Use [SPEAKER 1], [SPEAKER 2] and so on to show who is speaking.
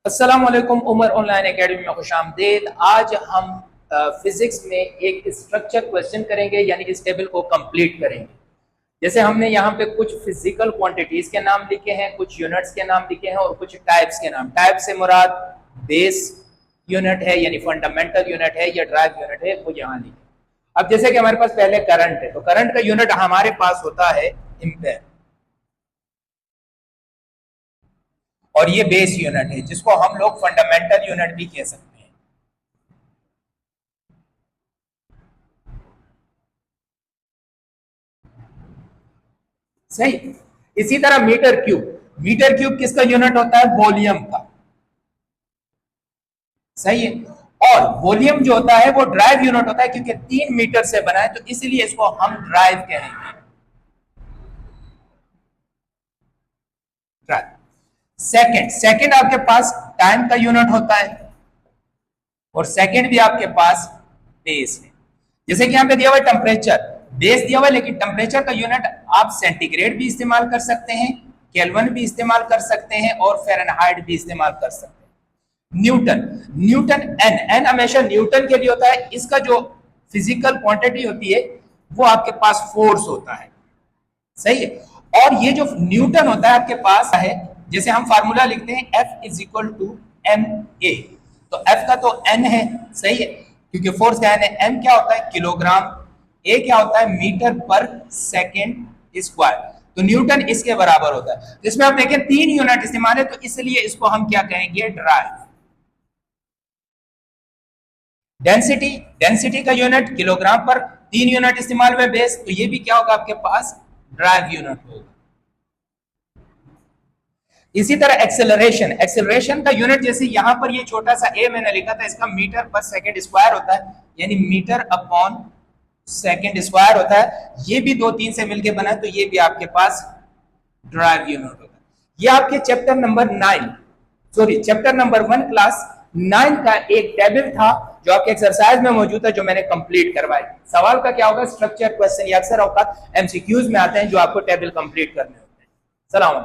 [SPEAKER 1] अस्सलाम वालेकुम। Umar online academy में खुशामदीद। आज हम फिजिक्स में एक स्ट्रक्चर क्वेश्चन करेंगे, यानी इस टेबल को कंप्लीट करेंगे। जैसे हमने यहाँ पे कुछ फिजिकल क्वांटिटीज के नाम लिखे हैं, कुछ यूनिट्स के नाम लिखे हैं और कुछ टाइप्स के नाम। टाइप से मुराद बेस यूनिट है यानी फंडामेंटल यूनिट है या ड्राइव यूनिट है, वो यहाँ लिखे। अब जैसे कि हमारे पास पहले करंट है, तो करंट का यूनिट हमारे पास होता है एम्पेयर, और ये बेस यूनिट है जिसको हम लोग फंडामेंटल यूनिट भी कह सकते हैं। सही। इसी तरह मीटर क्यूब किसका यूनिट होता है? वॉल्यूम का। सही है। और वॉल्यूम जो होता है वो ड्राइव यूनिट होता है, क्योंकि 3 मीटर से बना है, तो इसलिए इसको हम ड्राइव कहेंगे। ड्राइव। सेकंड आपके पास टाइम का यूनिट होता है, और सेकंड भी आपके पास बेस है। जैसे कि यहां पे दिया हुआ टेम्परेचर, बेस दिया हुआ है, लेकिन टेम्परेचर का यूनिट आप सेंटीग्रेड भी इस्तेमाल कर सकते हैं, केल्विन भी इस्तेमाल कर सकते हैं, और फ़ारेनहाइट भी इस्तेमाल कर सकते हैं। न्यूटन एन हमेशा न्यूटन के लिए होता है। इसका जो फिजिकल क्वांटिटी होती है वो आपके पास फोर्स होता है। सही है। और ये जो न्यूटन होता है आपके पास है, जैसे हम फार्मूला लिखते हैं F is equal to M A, तो F का तो N है। सही है, क्योंकि फोर्स का N है। M क्या होता है? किलोग्राम। A क्या होता है? मीटर पर सेकेंड स्क्वायर। तो न्यूटन इसके बराबर होता है। तो इसमें आप देखें 3 यूनिट इस्तेमाल है, तो इसलिए इसको हम क्या कहेंगे? ड्राइव। डेंसिटी का यूनिट किलोग्राम पर, 3 यूनिट इस्तेमाल में बेस, तो ये भी क्या होगा आपके पास? ड्राइव यूनिट होगा। इसी तरह एक्सेलरेशन का यूनिट, जैसे यहां पर ये छोटा सा ए मैंने लिखा था, इसका मीटर पर सेकंड स्क्वायर होता है, यानी मीटर अपॉन सेकंड स्क्वायर होता है। ये भी 2-3 से मिलकर बना है, तो ये भी आपके पास ड्राइव यूनिट होता है। ये आपके चैप्टर नंबर 1 क्लास 9 का एक टेबल था जो आपके एक्सरसाइज में मौजूद है, जो मैंने कंप्लीट करवाई। सवाल का क्या होगा? स्ट्रक्चर क्वेश्चन, या अक्सर औकात एमसीक्यूज में आते हैं जो आपको टेबल कंप्लीट करने होते हैं। सलाम।